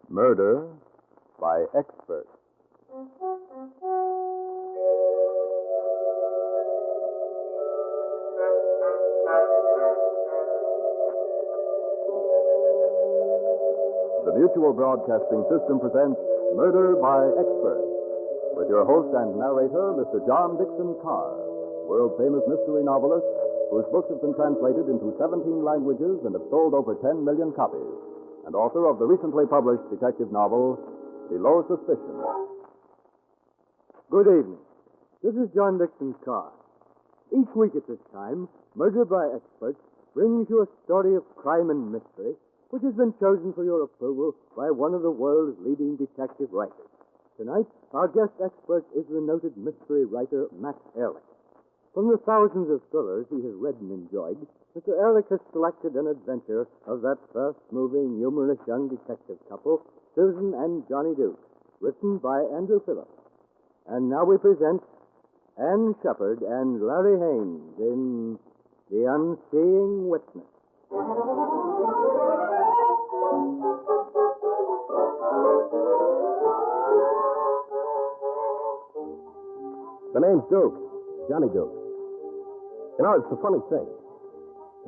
Murder by Expert. The Mutual Broadcasting System presents Murder by Expert, with your host and narrator, Mr. John Dickson Carr, world-famous mystery novelist whose books have been translated into 17 languages and have sold over 10 million copies, and author of the recently published detective novel, Below Suspicion. Good evening. This is John Dickson Carr. Each week at this time, Murder by Experts brings you a story of crime and mystery which has been chosen for your approval by one of the world's leading detective writers. Tonight, our guest expert is the noted mystery writer Max Ehrlich. From the thousands of thrillers he has read and enjoyed, Mr. Ehrlich has selected an adventure of that fast-moving, humorous young detective couple, Susan and Johnny Duke, written by Andrew Phillips. And now we present Anne Shepard and Larry Haynes in The Unseeing Witness. The name's Duke. Johnny Duke. You know, it's a funny thing.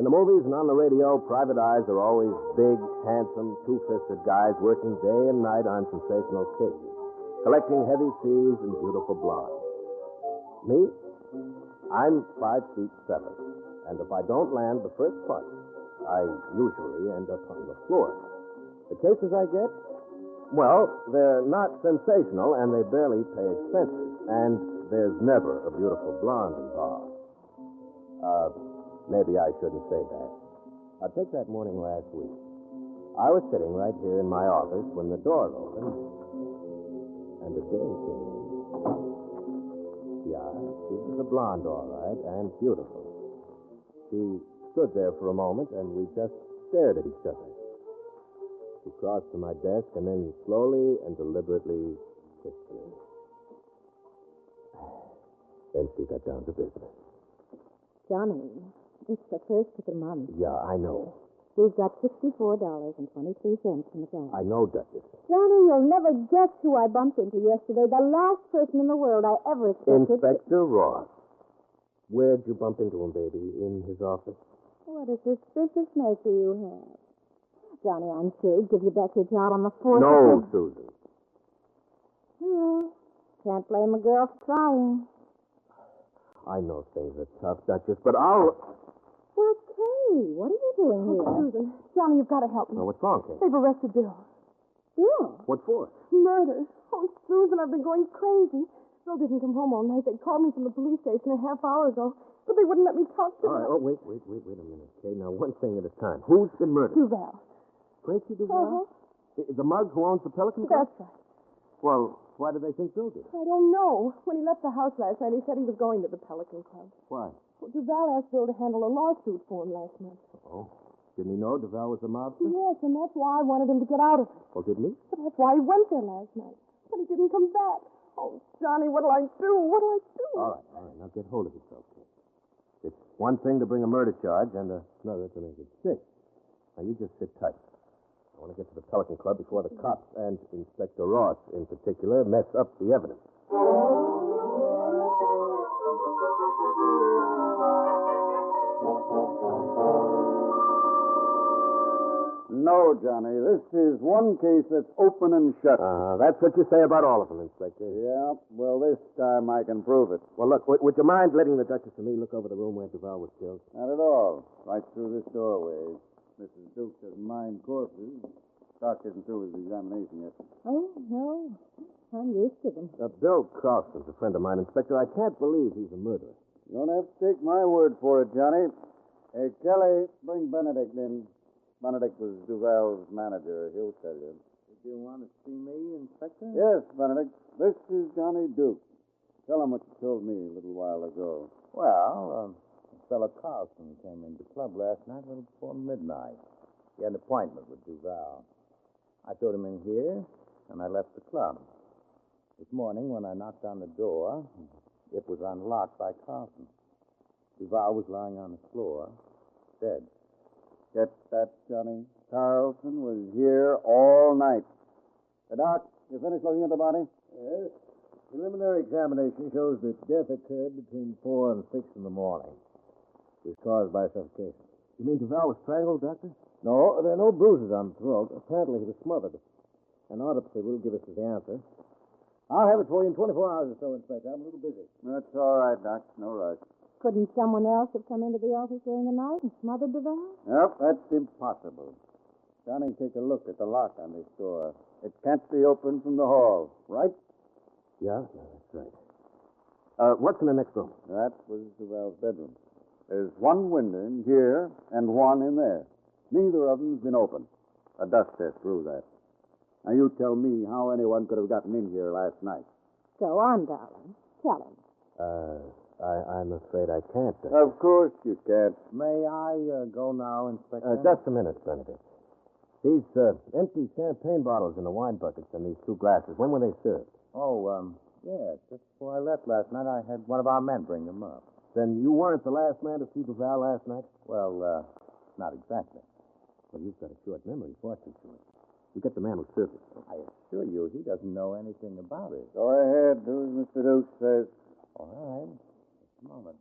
In the movies and on the radio, private eyes are always big, handsome, two-fisted guys working day and night on sensational cases, collecting heavy fees and beautiful blondes. Me? I'm 5'7", and if I don't land the first punch, I usually end up on the floor. The cases I get? Well, they're not sensational, and they barely pay expenses, and there's never a beautiful blonde involved. Maybe I shouldn't say that. I'll take that morning last week. I was sitting right here in my office when the door opened, and a dame came in. Yeah, she was a blonde, all right, and beautiful. She stood there for a moment, and we just stared at each other. She crossed to my desk and then slowly and deliberately kissed me. Then she got down to business. Johnny, it's the first of the month. Yeah, I know. We've got $64.23 in the bank. I know, Duchess. Johnny, you'll never guess who I bumped into yesterday. The last person in the world I ever expected. Inspector Ross. Where'd you bump into him, baby? In his office? What a suspicious nature you have. Johnny, I'm sure he'd give you back your job on the force. No, Susan. Oh, can't blame a girl for trying. I know things are tough, Duchess, but I'll... Well, Kay, what are you doing here? Susan, Johnny, you've got to help me. Oh, what's wrong, Kate? They've arrested Bill. Bill? What for? Murder. Oh, Susan, I've been going crazy. Bill didn't come home all night. They called me from the police station a half hour ago, but they wouldn't let me talk to All them. right, wait a minute, Kate. Now, one thing at a time. Who's been murdered? Duval. Gracie Duval? The mug who owns the Pelican Club? That's right. Well, why do they think Bill did it? I don't know. When he left the house last night, he said he was going to the Pelican Club. Why? Well, Duval asked Bill to handle a lawsuit for him last month. Oh. Didn't he know Duval was a mobster? Yes, and that's why I wanted him to get out of it. Well, didn't he? But that's why he went there last night. But he didn't come back. Oh, Johnny, what'll I do? What'll I do? All right. Now get hold of yourself, Kate. It's one thing to bring a murder charge and another to make it stick. Now, you just sit tight. I want to get to the Pelican Club before the cops and Inspector Ross, in particular, mess up the evidence. No, Johnny, this is one case that's open and shut. That's what you say about all of them, Inspector. Yeah, well, this time I can prove it. Well, look, would you mind letting the Duchess and me look over the room where Duval was killed? Not at all. Right through this doorway. Mrs. Duke doesn't mind corpses. Doc isn't through his examination yet. Oh, no. I'm used to them. Bill Carlson's a friend of mine, Inspector. I can't believe he's a murderer. You don't have to take my word for it, Johnny. Hey, Kelly, bring Benedict in. Benedict was Duval's manager. He'll tell you. Did you want to see me, Inspector? Yes, Benedict. This is Johnny Duke. Tell him what you told me a little while ago. Well, fellow Carlson came into the club last night a little before midnight. He had an appointment with Duval. I showed him in here, and I left the club. This morning, when I knocked on the door, it was unlocked by Carlson. Duval was lying on the floor, dead. Get that, Johnny? Carlson was here all night. Doc, you finished looking at the body? Yes. Preliminary examination shows that death occurred between 4 and 6 in the morning. It was caused by suffocation. You mean Duval was strangled, Doctor? No, there are no bruises on the throat. Apparently he was smothered. An autopsy will give us the answer. I'll have it for you in 24 hours or so, Inspector. I'm a little busy. That's all right, Doc. No rush. Couldn't someone else have come into the office during the night and smothered Duval? Nope, that's impossible. Johnny, take a look at the lock on this door. It can't be opened from the hall, right? Yeah, that's right. What's in the next room? That was Duval's bedroom. There's one window in here and one in there. Neither of them's been opened. A dust test proves that. Now, you tell me how anyone could have gotten in here last night. Go on, darling. Tell him. I'm afraid I can't. Of course you can't. May I go now, Inspector? Just a minute, Benedict. These empty champagne bottles in the wine buckets and these 2 glasses, when were they served? Oh, yeah, just before I left last night, I had one of our men bring them up. Then you weren't the last man to see Duval last night? Well, not exactly. Well, you've got a short memory, fortunately. You get the man who served it. I assure you, he doesn't know anything about it. Go ahead, do as Mr. Duke says. All right. Just a moment.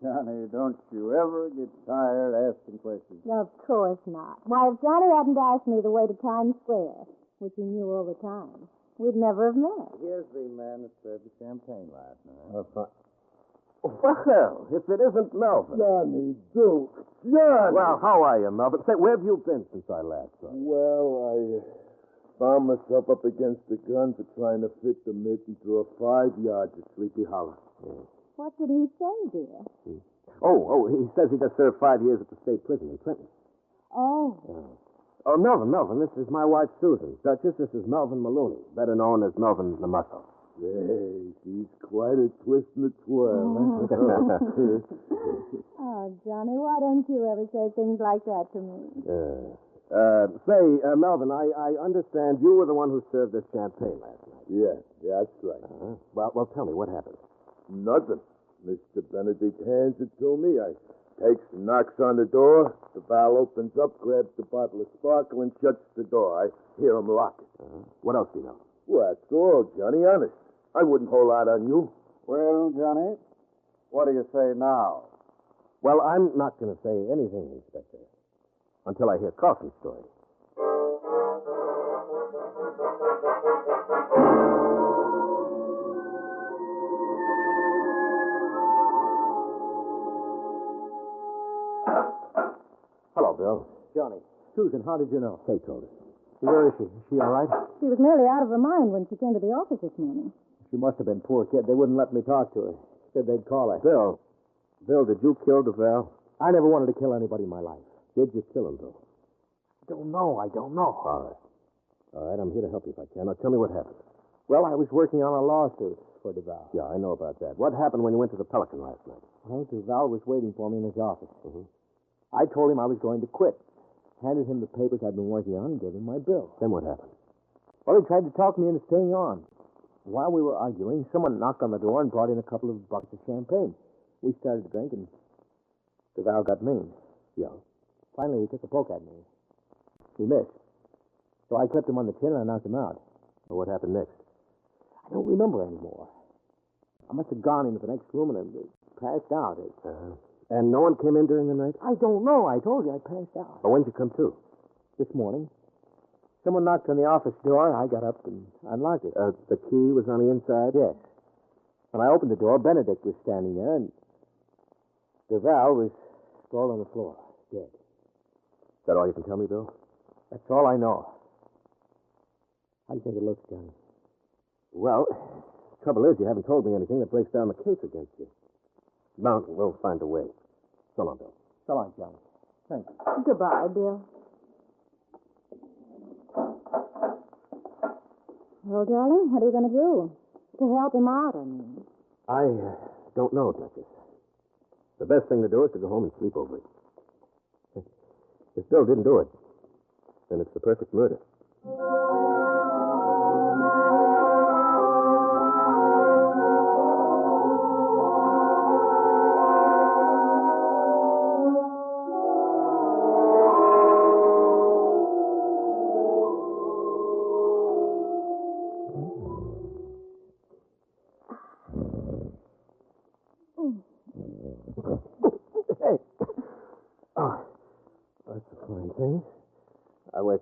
Johnny, don't you ever get tired asking questions. Of course not. Why, if Johnny hadn't asked me the way to Times Square, which he knew all the time, we'd never have met. Here's the man that served the champagne last night. Well, if it isn't Melvin. Johnny Duke. Johnny! Well, how are you, Melvin? Say, where have you been since I last saw you? Well, I found myself up against the gun for trying to fit the mitten through a 5 yards of Sleepy Hollow. Yeah. What did he say, dear? Oh, he says he just served 5 years at the state prison in Trenton. Oh. Oh, Melvin, this is my wife, Susan. Duchess, this is Melvin Maloney, better known as Melvin the Muscle. Hey, she's quite a twist and a twirl. Oh, Johnny, why don't you ever say things like that to me? Melvin, I understand you were the one who served this champagne last night. Yeah, that's right. Well, tell me, what happened? Nothing. Mr. Benedict hands it to me. I takes and knocks on the door. The valve opens up, grabs the bottle of sparkle, and shuts the door. I hear him lock it. What else do you know? Well, that's all, Johnny, honest. I wouldn't hold out on you. Well, Johnny, what do you say now? Well, I'm not going to say anything, Inspector, until I hear Carlson's story. Hello, Bill. Johnny. Susan, how did you know? Kay told us. Where is she? Is she all right? She was nearly out of her mind when she came to the office this morning. She must have been poor kid. They wouldn't let me talk to her. Said they'd call her. Bill, did you kill Duval? I never wanted to kill anybody in my life. Did you kill him, Bill? I don't know. All right, I'm here to help you if I can. Now, tell me what happened. Well, I was working on a lawsuit for Duval. Yeah, I know about that. What happened when you went to the Pelican last night? Well, Duval was waiting for me in his office. I told him I was going to quit. Handed him the papers I'd been working on and gave him my bill. Then what happened? Well, he tried to talk me into staying on. While we were arguing, someone knocked on the door and brought in a couple of buckets of champagne. We started to drink, and Duval got mean. Yeah. Finally, he took a poke at me. He missed. So I clipped him on the chin and I knocked him out. Well, what happened next? I don't remember anymore. I must have gone into the next room and passed out. And no one came in during the night? I don't know. I told you I passed out. Well, when did you come to? This morning. Someone knocked on the office door. I got up and unlocked it. The key was on the inside? Yes. When I opened the door, Benedict was standing there, and Duval was sprawled on the floor, dead. Is that all you can tell me, Bill? That's all I know. How do you think it looks, Johnny? Well, the trouble is you haven't told me anything that breaks down the case against you. Mountain, we'll find a way. So long, Bill. So long, Johnny. Thanks. Goodbye, Bill. Well, darling, what are you going to do? To help him out, I mean. I don't know, Duchess. The best thing to do is to go home and sleep over it. If Bill didn't do it, then it's the perfect murder.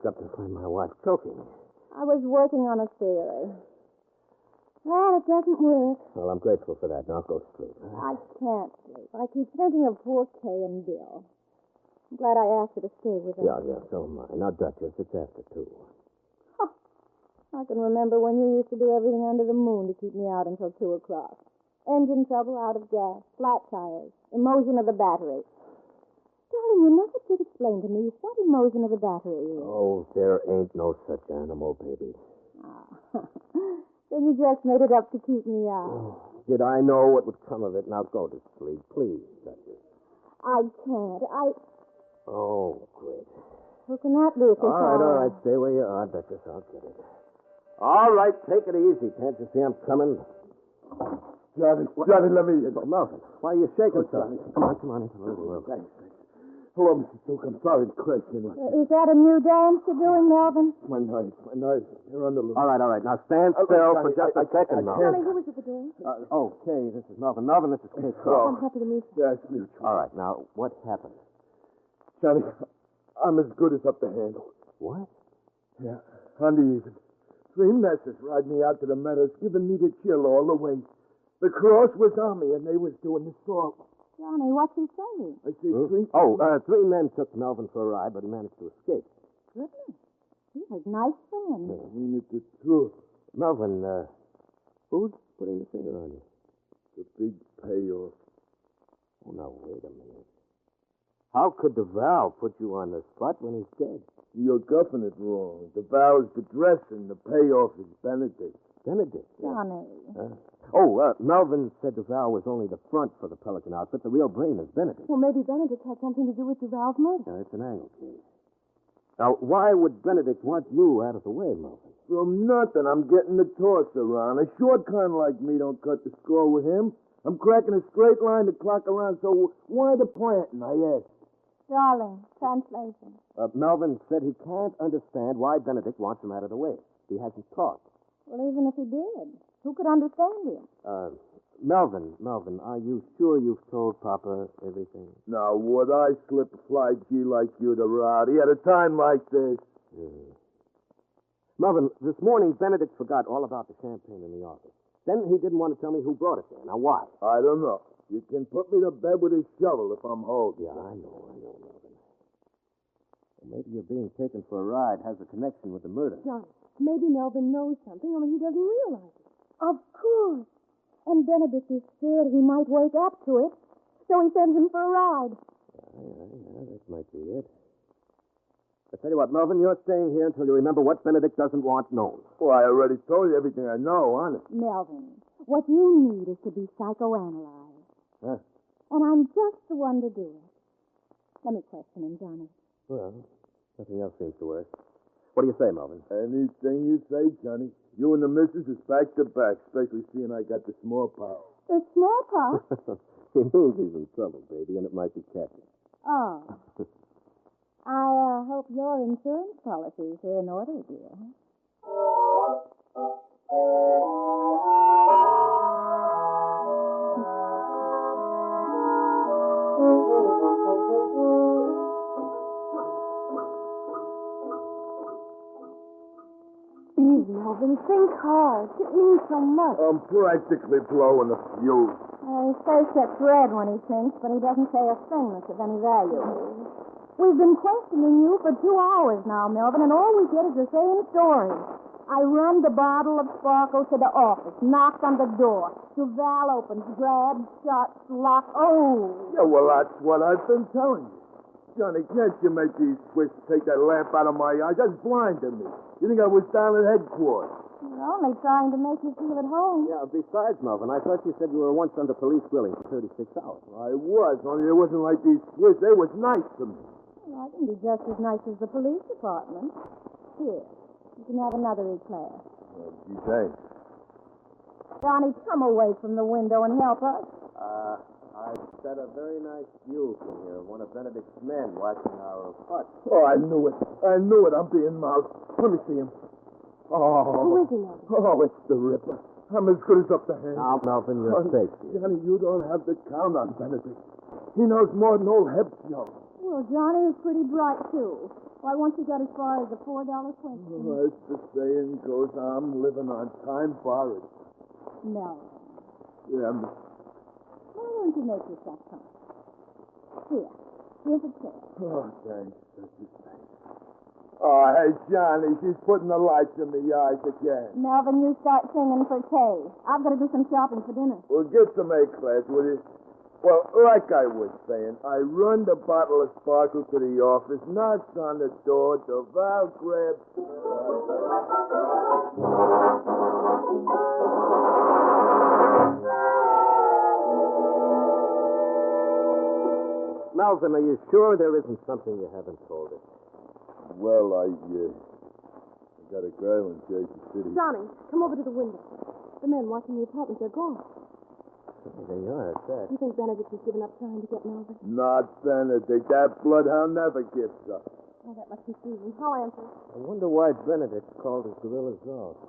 up to find my wife choking. I was working on a theory. Well, it doesn't work. Well, I'm grateful for that. Now go to sleep. I can't sleep. I keep thinking of poor Kay and Bill. I'm glad I asked her to stay with us. Yeah, so am I. Now, Duchess, it's after 2. Huh. I can remember when you used to do everything under the moon to keep me out until 2 o'clock. Engine trouble, out of gas, flat tires, emotion of the battery. Darling, you never did explain to me what emotion of the battery is. Oh, there ain't no such animal, baby. Ah. Then you just made it up to keep me out. Oh, did I know what would come of it? Now go to sleep, please, Duchess. I can't. Oh, great. Who can that be? All right. Stay where you are, Duchess. I'll get it. All right, take it easy. Can't you see I'm coming? Johnny, let me in. Melvin, why are you shaking so? Johnny. Come on into the living room. Thanks. Hello, Mr. Duke. I'm sorry to question you. Is that a new dance you're doing, Melvin? My knife. You're on the loose. All right. Now stand still for just a second, Melvin. Johnny, who was at the door? Okay, this is Melvin. Melvin, this is Kate Crow. I'm happy to meet you. Yeah, it's mutual. All right, now, what happened? Johnny, I'm as good as up to handle. What? Yeah, on the even. 3 messes ride me out to the meadows, giving me the chill all the way. The cross was on me, and they was doing the salt. Johnny, what's he saying? I see 3... Oh, 3 men took Melvin for a ride, but he managed to escape. Goodness. He has nice friends. I mean, it's the truth. Melvin, who's putting the finger on you? The big payoff. Oh, now, wait a minute. How could DeVal put you on the spot when he's dead? You're guffing it wrong. The vow is the dressing. The payoff is Benedict. Benedict? Johnny. Melvin said DeVal was only the front for the Pelican outfit. The real brain is Benedict. Well, maybe Benedict had something to do with Duval's murder. It's an angle case. Now, why would Benedict want you out of the way, Melvin? From nothing, I'm getting the toss around. A short kind like me don't cut the score with him. I'm cracking a straight line to clock around, so why the planting, I ask? Darling, translation. Melvin said he can't understand why Benedict wants him out of the way. He hasn't talked. Well, even if he did, who could understand him? Melvin, are you sure you've told Papa everything? Now, would I slip a fly G like you to Rowdy at a time like this? Melvin, this morning Benedict forgot all about the champagne in the office. Then he didn't want to tell me who brought it there. Now, why? I don't know. You can put me to bed with a shovel if I'm holding. Yeah, I know, Melvin. Well, maybe your being taken for a ride has a connection with the murder. Johnny, maybe Melvin knows something, only he doesn't realize it. Of course. And Benedict is scared he might wake up to it, so he sends him for a ride. Yeah, that might be it. I tell you what, Melvin, you're staying here until you remember what Benedict doesn't want known. Well, I already told you everything I know, honest. Melvin, what you need is to be psychoanalyzed. Huh? And I'm just the one to do it. Let me question him, Johnny. Well, nothing else seems to work. What do you say, Melvin? Anything you say, Johnny. You and the missus is back to back, especially seeing I got the smallpox. The smallpox? He means he's in trouble, baby, and it might be catching. Oh. I hope your insurance policies are in order, dear. Please, Melvin, think hard. It means so much. I'm practically blowing the fuse. His face gets red when he thinks, but he doesn't say a thing that's of any value. We've been questioning you for 2 hours now, Melvin, and all we get is the same story. I run the bottle of sparkle to the office, knocked on the door. Duval opens, grabs, shuts, locks. Oh! Yeah, well, that's what I've been telling you. Johnny, can't you make these twists take that lamp out of my eyes? That's blinding me. You think I was down at headquarters? You're only trying to make you feel at home. Yeah, besides, Melvin, I thought you said you were once under police grilling for 36 hours. I was, only it wasn't like these twists. They was nice to me. Well, I can be just as nice as the police department. Here, you can have another eclair. Gee, thanks. Johnny, come away from the window and help us. I've set a very nice view from here of one of Benedict's men watching our hut. Oh, I knew it. I'm being moused. Let me see him. Oh. Who is he, Melvin? Oh, it's the Ripper. I'm as good as up to hand. Now, Melvin, you're safe here. Johnny, you don't have to count on Benedict. He knows more than old Heb's knows. Well, Johnny is pretty bright, too. Why won't you get as far as the $4 question? As the saying goes, I'm living on time borrowed. No. Yeah, Miss. Why don't you make yourself comfortable? Here's a chair. Oh, thanks. That's just nice. Oh, hey, Johnny, she's putting the lights in the eyes again. Melvin, you start singing for Kay. I've got to do some shopping for dinner. Well, get some A-class, will you? Well, like I was saying, I run the bottle of sparkle to the office, knocks on the door, DeVal grabs... Melvin, are you sure there isn't something you haven't told us? Well, I got a girl in Jersey City. Johnny, come over to the window. The men watching the apartment, they're gone. There you are, at that. You think Benedict has given up trying to get Melvin? Not Benedict. That bloodhound never gives up. Oh, that must be Susan. I'll answer. I wonder why Benedict called his gorillas off.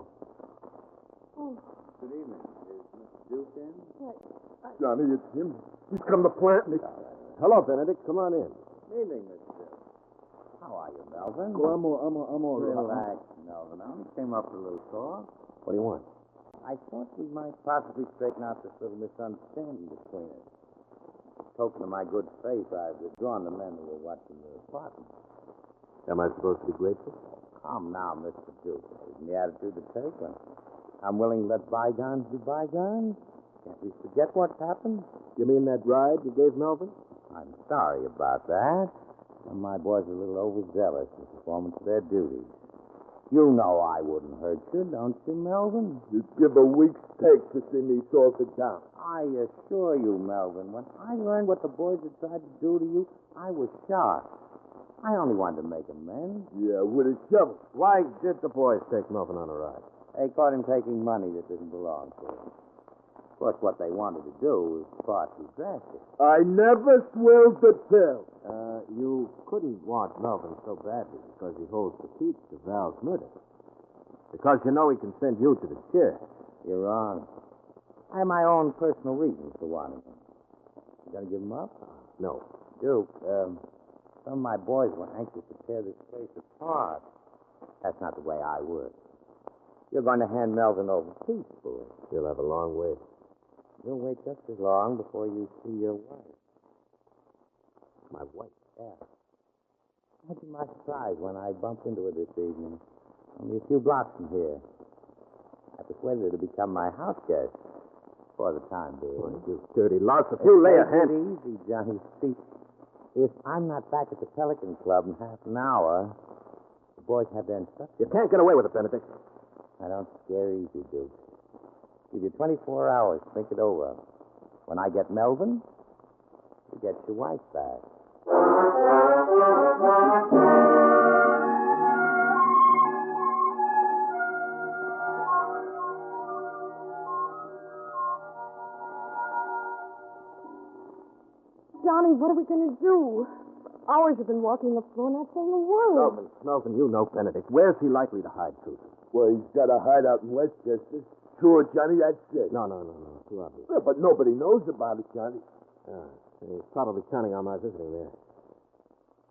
Oh, Good evening. Is Mr. Duke in? right. Johnny, it's him. He's come to plant me. Hello, Benedict. Come on in. Good evening, Mr. Duke. How are you, Melvin? Well, I'm all right. Relax, Melvin. I only came up for a little talk. What do you want? I thought we might possibly straighten out this little misunderstanding between us. Token of my good faith, I've withdrawn the men who were watching the apartment. Am I supposed to be grateful? Come now, Mr. Duke. Isn't the attitude to take when I'm willing to let bygones be bygones? Can't we forget what's happened? You mean that ride you gave Melvin? I'm sorry about that. And my boys are a little overzealous in the performance of their duties. You know I wouldn't hurt you, don't you, Melvin? You'd give a week's take to see me salted down. I assure you, Melvin, when I learned what the boys had tried to do to you, I was shocked. I only wanted to make amends. Yeah, with a shovel. Why did the boys take Melvin on a ride? They caught him taking money that didn't belong to him. Of course, what they wanted to do was far too drastic. I never swilled the pill. You couldn't want Melvin so badly because he holds the key to Val's murder. Because you know he can send you to the chair. You're wrong. I have my own personal reasons for wanting him. You gonna give him up? No. Duke, some of my boys were anxious to tear this place apart. That's not the way I work. You're going to hand Melvin over peacefully. You'll have a long wait. You'll wait just as long before you see your wife. My wife? Yeah. Imagine my surprise when I bumped into her this evening. Only a few blocks from here. I persuaded her to become my house guest for the time being. Boy, you dirty louse. If you lay a hand... Take it easy, Johnny. See, if I'm not back at the Pelican Club in half an hour, the boys have their instructions. You can't get away with it, Benedict. I don't scare easy, Duke. Give you 24 hours to think it over. When I get Melvin, you get your wife back. Johnny, what are we going to do? For hours you've been walking the floor, not saying a word. Melvin, you know Benedict. Where's he likely to hide, Susan? Well, he's got a hideout in Westchester. Sure, Johnny, that's it. No. Too obvious. Yeah, but nobody knows about it, Johnny. He's probably counting on my visiting there.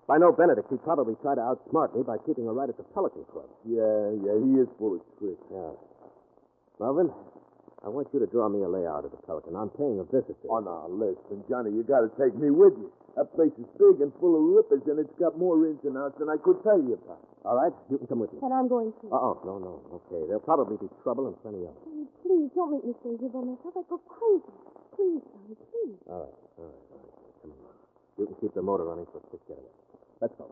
If I know Benedict, he'd probably try to outsmart me by keeping her right at the Pelican Club. Yeah, he is full of tricks. Yeah. Melvin, I want you to draw me a layout of the Pelican. I'm paying a visit there. On our list. And, Johnny, you got to take me with you. That place is big and full of rippers, and it's got more ins and outs than I could tell you about. All right, you can come with me. And I'm going to. No. Okay, there'll probably be trouble and plenty of it. Johnny, please, don't make me stay here by myself. I'd go crazy. Please, Johnny, please. All right. Come on. You can keep the motor running for a quick getaway. Let's go.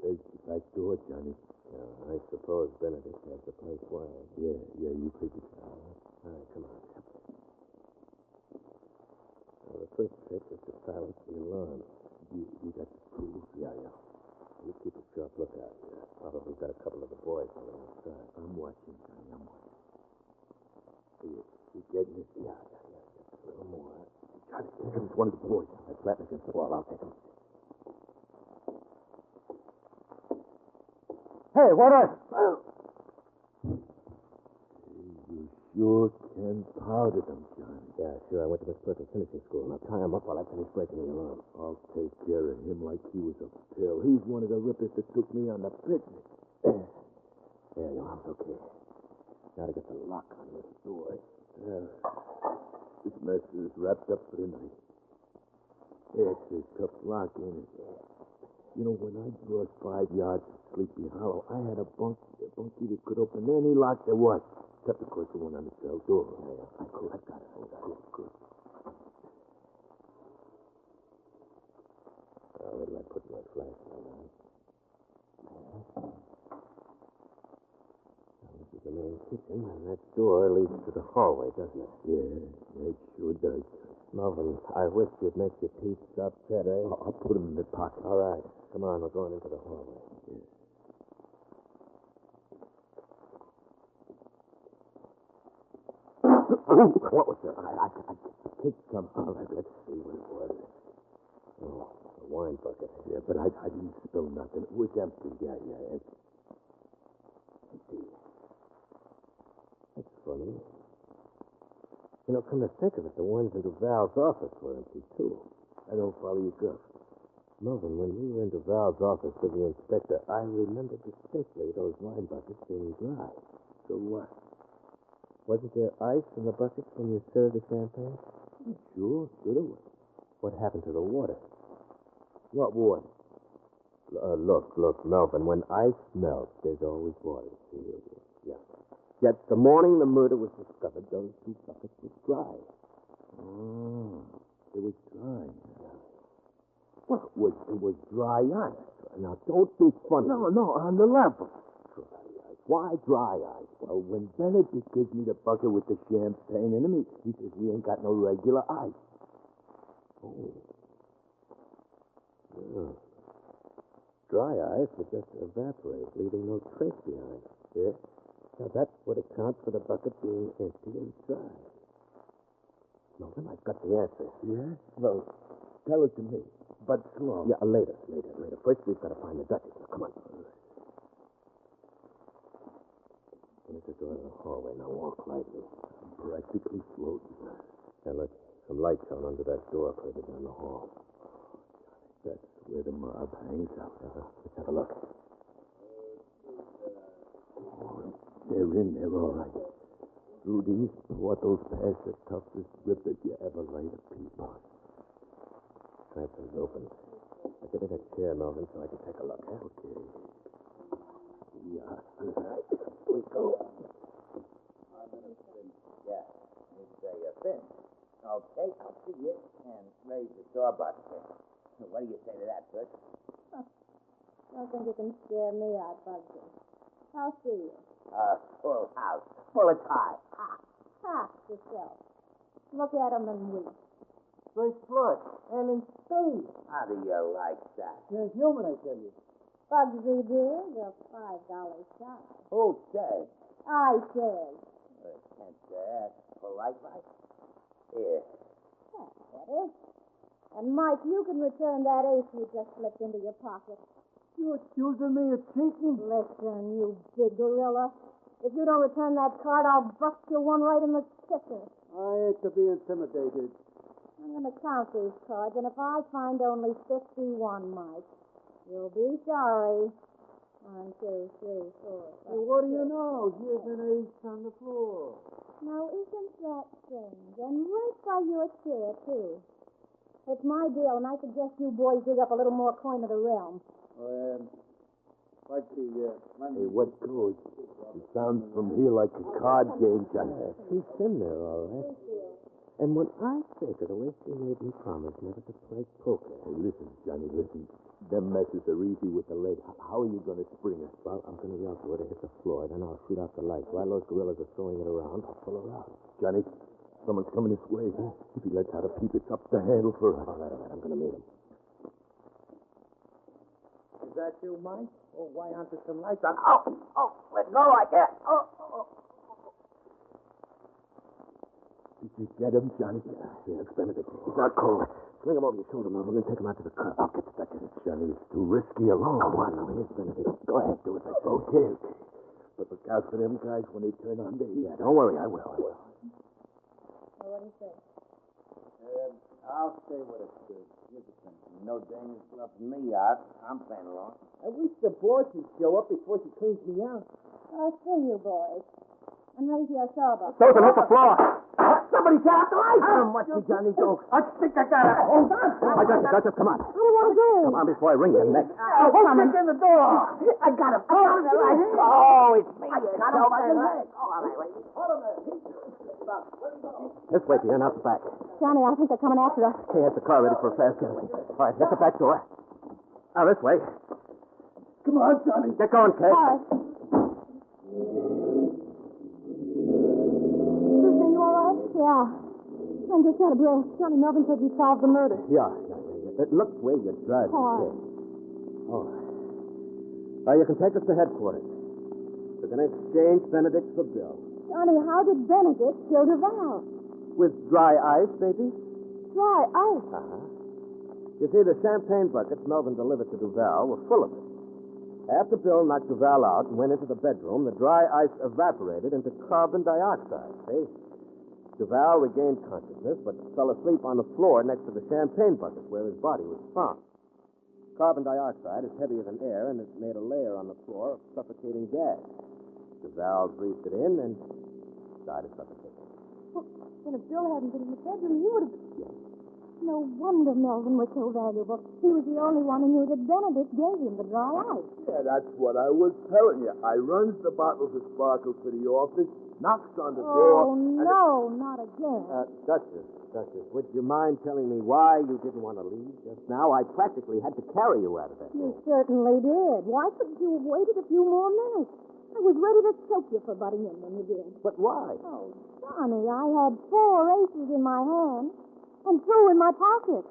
There's the back door, Johnny. Yeah, I suppose Benedict has the place wired. Yeah, you take it. All right, come on. Well, the first trick is to silence the alarm. You got the proof? Yeah. You keep a sharp lookout. Probably got a couple of the boys on the outside. I'm watching, Johnny. I'm watching. You getting it? Yeah. Just a little more. Johnny, here comes one of the boys. They're flattened against the wall. I'll take them. Hey, Walter! sure can powder them, Johnny. Yeah, sure. I went to Miss Perkins Finishing School. Now tie him up while I finish breaking the alarm. I'll take care of him like he was a pill. He's one of the rippers that took me on the picnic. Yeah, your arm's okay. Gotta get the lock on this door. Yeah. This mess is wrapped up for the night. It's a tough lock, ain't it? You know, when I crossed 5 yards of Sleepy Hollow, I had a bunkie that could open any lock there was. Except, of course, the one on the cell door. Yeah. Cool. I got it. Good. Where do I put my flashlight on? This is the main kitchen, and that door leads to the hallway, doesn't it? Yeah, it sure does. Melvin, I wish you'd make your teeth stop chattering. I'll put them in the pocket. All right. Come on, we're going into the hallway. What was that? I kicked something. All right, let's see what it was. Oh, a wine bucket. Yeah, but I didn't spill nothing. It was empty. Yeah, empty. That's funny. You know, come to think of it, the ones into Val's office were empty, too. I don't follow you, Guff. Melvin, when we were into Val's office with the inspector, I remember distinctly those wine buckets being dry. So what? Wasn't there ice in the buckets when you served the champagne? Sure there was. What happened to the water? What water? Look, Melvin, when ice melts, there's always water. Yeah. Yet the morning the murder was discovered, those 2 buckets were dry. Oh, it was dry. Well, it was dry ice. Now, don't be funny. No, on the level. Dry ice. Why dry ice? Well, when Benedict gives me the bucket with the champagne in it, he says we ain't got no regular ice. Oh. Yeah. Dry ice would just evaporate, leaving no trace behind. Yeah? Now, that would account for the bucket being empty and dry. Melvin, I've got the answer. Yeah? Well, tell it to me. But slow. Yeah, later. First, we've got to find the Duchess. Now, come on. There's the door to the hallway. Now, walk lightly. I'm practically floating. Now, look, some lights on under that door further down the hall. That's where the mob hangs out. Let's have a look. Oh, they're in there, all right. Through these portals past the toughest rippers you ever laid a peep on. Transfer's open. Now, give me that chair, Melvin, so I can take a look. Huh? Okay. Yeah, all right. We go. Yeah, it's a fin. Okay, I'll see you and raise the door button. What do you say to that, Bert? Don't think you can scare me out, Bugsy. I'll see you. Full house. Full of tie. Ha, yourself. Look at him and weep. First floor, and in space. How do you like that? You're human, I tell you. Bugsy, dear, you're $5 shy. Who says? I said. Can't ask polite like? Here. That's better. And, Mike, you can return that ace you just slipped into your pocket. You accusing me of cheating? Listen, you big gorilla. If you don't return that card, I'll bust you one right in the kisser. I hate to be intimidated. I'm going to count these cards, and if I find only 51, Mike, you'll be sorry. 1, 2, 3, 4, 5, Hey, what do you 6. know? Here's an ace on the floor. Now, isn't that strange? And right by your chair, too. It's my deal, and I suggest you boys dig up a little more coin of the realm. Like the Hey, what goes? It sounds from here like a card game, Johnny. She's in there, all right. And when I think of the way she made me promise never to play poker. Hey, listen, Johnny, listen. Them messes are easy with the lead. How are you going to spring her? Well, I'm going to yell to her to hit the floor, then I'll shoot out the lights. While those gorillas are throwing it around, I'll pull her out. Johnny, someone's coming this way. If he lets out a peep, it's up the handle for us. All right. I'm going to meet him. Is that you, Mike? Oh, why aren't there some lights on? Oh, let go, I guess. Oh. Did you get him, Johnny? Yeah, it's Benedict. He's not cold. Sling him over your shoulder, man. We're going to take him out to the curb. I'll get the Duchess. Johnny, it's too risky alone. Come on, now. Here's Benedict. Go ahead. Do as I say. Okay. But look out for them guys when they turn on the heat. Yeah, don't worry, I will. Well, what do you say? I'll stay with it, Stu. Here's the thing. No danger's bluffing me out. I'm playing along. I wish the boss would show up before she cleans me out. I'll see you boys. And raise your sawbuck. Susan, hit the floor. Somebody turn out the lights! Watch me, Johnny Duke. I think I got it. Hold on. I got you, Duchess. Come on. I don't want to go. Come on before I wring your neck. Hold on. In the door. I got him. Oh, it's me. I got him by the leg. This way, Pierre, not the back. Johnny, I think they're coming after us. Okay, has the car ready for a fast getaway. All right, get the back door. Now, this way. Come on, Johnny. Get going, Kate. All right. Susan, you all right? Yeah. I'm just out of breath. Johnny Melvin said you solved the murder. Yeah. Look where you're driving, All right. Kate. Oh. You can take us to headquarters. We're going to exchange Benedict for Bill. Johnny, how did Benedict kill Duval? With dry ice, baby? Dry ice. Uh-huh. You see, the champagne buckets Melvin delivered to Duval were full of it. After Bill knocked Duval out and went into the bedroom, the dry ice evaporated into carbon dioxide, see? Duval regained consciousness, but fell asleep on the floor next to the champagne bucket where his body was found. Carbon dioxide is heavier than air, and it made a layer on the floor of suffocating gas. Duval breathed it in and died of suffocation. Well, if Bill hadn't been in the bedroom, he would have... No wonder Melvin was so valuable. He was the only one who knew that Benedict gave him the dry ice. Yeah, that's what I was telling you. I runs the bottles of sparkle to the office, knocks on the door. Oh, no, not again. Duchess, would you mind telling me why you didn't want to leave just now? I practically had to carry you out of that You room. certainly did. Why couldn't you have waited a few more minutes? I was ready to choke you for butting in when you did. But why? Oh, Johnny, I had 4 aces in my hand and 2 in my pocket.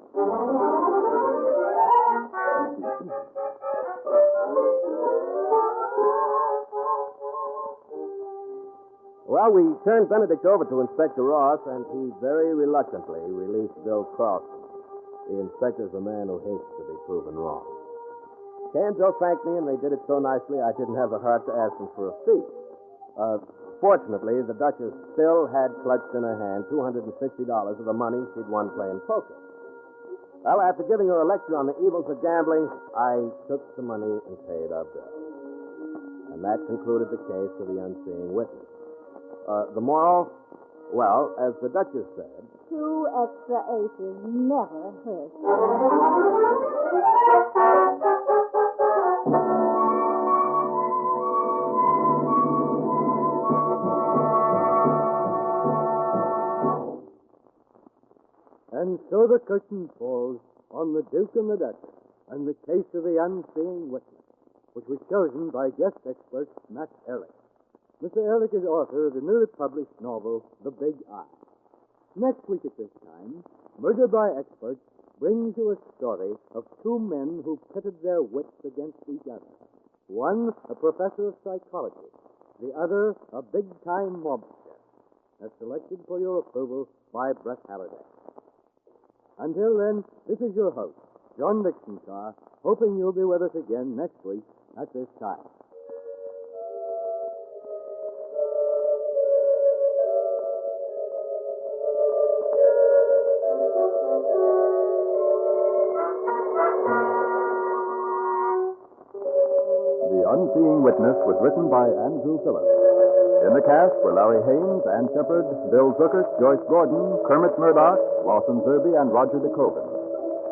Well, we turned Benedict over to Inspector Ross, and he very reluctantly released Bill Crosby. The inspector's a man who hates to be proven wrong. Kay and Bill thanked me, and they did it so nicely I didn't have the heart to ask them for a fee. Fortunately, the Duchess still had clutched in her hand $260 of the money she'd won playing poker. Well, after giving her a lecture on the evils of gambling, I took the money and paid our bill. And that concluded the case of the Unseeing Witness. The moral? Well, as the Duchess said... 2 extra aces never hurt. And so the curtain falls on The Duke and the Duchess and the case of the Unseeing Witness, which was chosen by guest expert Matt Ehrlich. Mr. Ehrlich is author of the newly published novel, The Big Eye. Next week at this time, Murder by Experts brings you a story of 2 men who pitted their wits against each other. One, a professor of psychology. The other, a big-time mobster. As selected for your approval by Brett Halliday. Until then, this is your host, John Dickson Carr, hoping you'll be with us again next week at this time. The Unseeing Witness was written by Andrew Phillips. In the cast were Larry Haynes, Ann Shepard, Bill Zuckert, Joyce Gordon, Kermit Murdoch, Lawson Zerby, and Roger DeCoven.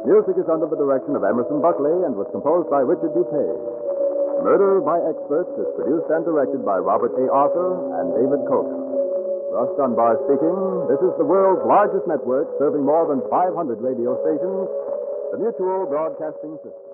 Music is under the direction of Emerson Buckley and was composed by Richard DuPage. Murder by Experts is produced and directed by Robert A. Arthur and David Cogan. Russ Dunbar speaking. This is the world's largest network serving more than 500 radio stations, the Mutual Broadcasting System.